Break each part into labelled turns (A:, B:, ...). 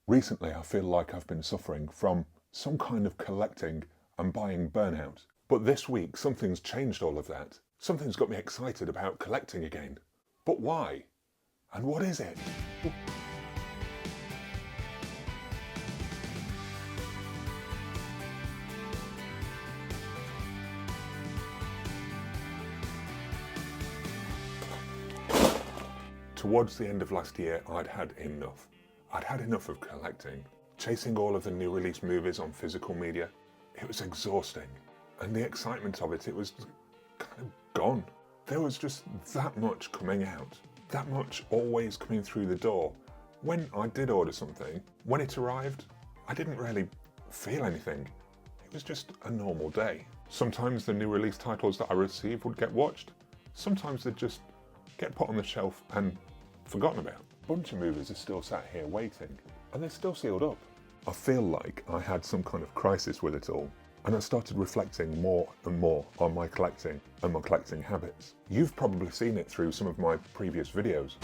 A: Recently, I feel like I've been suffering from some kind of collecting and buying burnout. But this week, something's changed all of that. Something's got me excited about collecting again. But why? And what is it? Towards the end of last year, I'd had enough. I'd had enough of collecting. Chasing all of the new release movies on physical media, it was exhausting. And the excitement of it was kind of gone. There was just that much coming out. That much always coming through the door. When I did order something, when it arrived, I didn't really feel anything. It was just a normal day. Sometimes the new release titles that I received would get watched. Sometimes they'd just get put on the shelf and forgotten about. A bunch of movies are still sat here waiting, and they're still sealed up. I feel like I had some kind of crisis with it all, and I started reflecting more and more on my collecting and my collecting habits. You've probably seen it through some of my previous videos.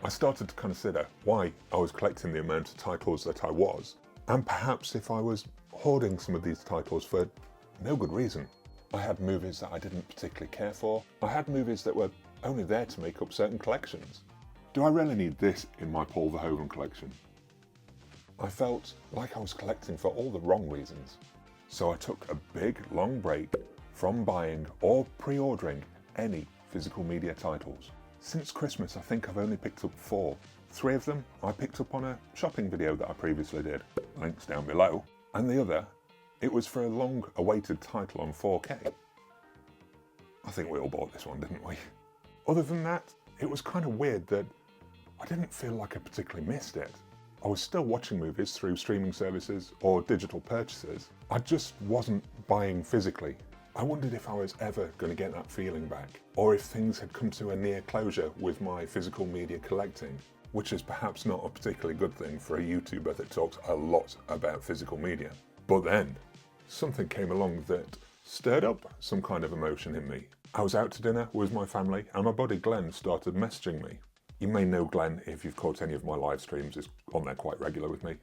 A: I started to consider why I was collecting the amount of titles that I was, and perhaps if I was hoarding some of these titles for no good reason. I had movies that I didn't particularly care for. I had movies that were only there to make up certain collections. Do I really need this in my Paul Verhoeven collection? I felt like I was collecting for all the wrong reasons. So I took a big, long break from buying or pre-ordering any physical media titles. Since Christmas, I think I've only picked up 4. 3 of them I picked up on a shopping video that I previously did. Links down below. And the other, it was for a long-awaited title on 4K. I think we all bought this one, didn't we? Other than that, it was kind of weird that I didn't feel like I particularly missed it. I was still watching movies through streaming services or digital purchases. I just wasn't buying physically. I wondered if I was ever going to get that feeling back, or if things had come to a near closure with my physical media collecting, which is perhaps not a particularly good thing for a YouTuber that talks a lot about physical media. But then, something came along that stirred up some kind of emotion in me. I was out to dinner with my family and my buddy Glenn started messaging me. You may know Glenn if you've caught any of my live streams, he's on there quite regular with me.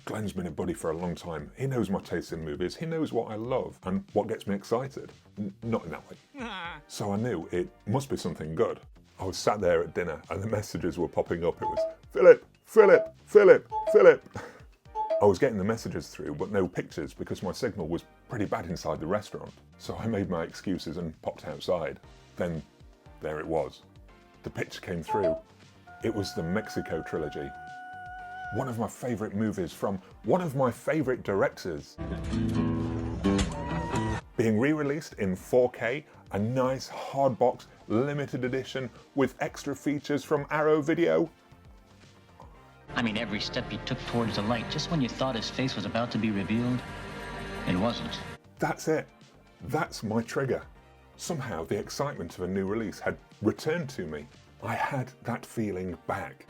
A: Glenn's been a buddy for a long time. He knows my taste in movies, he knows what I love and what gets me excited. Not in that way. So I knew it must be something good. I was sat there at dinner and the messages were popping up. It was, Philip, Philip, Philip, Philip. I was getting the messages through, but no pictures because my signal was pretty bad inside the restaurant. So I made my excuses and popped outside. Then, there it was. The picture came through. It was the Mexico trilogy. One of my favourite movies from one of my favourite directors. Being re-released in 4K, a nice hardbox limited edition with extra features from Arrow Video.
B: I mean, every step he took towards the light, just when you thought his face was about to be revealed, it wasn't.
A: That's it. That's my trigger. Somehow the excitement of a new release had returned to me. I had that feeling back.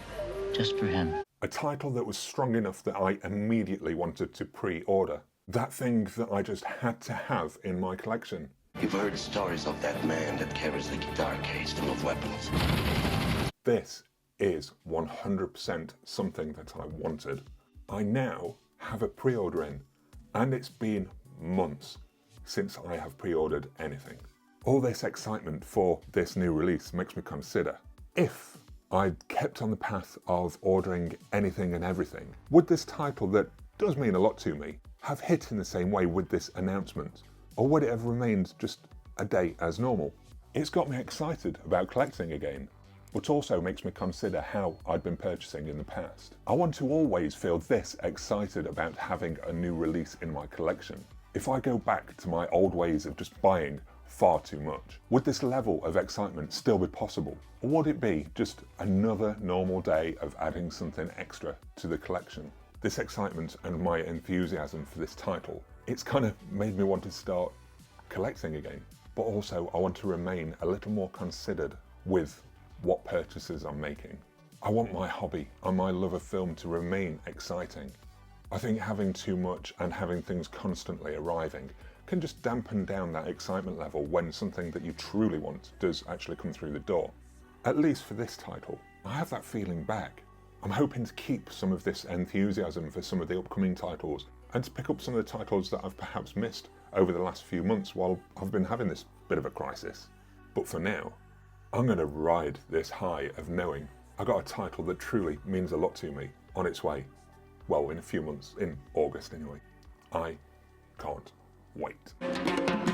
B: Just for him.
A: A title that was strong enough that I immediately wanted to pre-order. That thing that I just had to have in my collection.
C: You've heard stories of that man that carries the guitar case full of weapons.
A: This is 100% something that I wanted. I now have a pre-order in, and it's been months since I have pre-ordered anything. All this excitement for this new release makes me consider, if I'd kept on the path of ordering anything and everything, would this title that does mean a lot to me have hit in the same way with this announcement? Or would it have remained just a day as normal? It's got me excited about collecting again, but also makes me consider how I'd been purchasing in the past. I want to always feel this excited about having a new release in my collection. If I go back to my old ways of just buying far too much, would this level of excitement still be possible? Or would it be just another normal day of adding something extra to the collection? This excitement and my enthusiasm for this title, it's kind of made me want to start collecting again. But also I want to remain a little more considered with what purchases I'm making. I want my hobby and my love of film to remain exciting. I think having too much and having things constantly arriving can just dampen down that excitement level when something that you truly want does actually come through the door. At least for this title, I have that feeling back. I'm hoping to keep some of this enthusiasm for some of the upcoming titles and to pick up some of the titles that I've perhaps missed over the last few months while I've been having this bit of a crisis. But for now, I'm going to ride this high of knowing I got a title that truly means a lot to me on its way. Well, in a few months, in August anyway. I can't wait.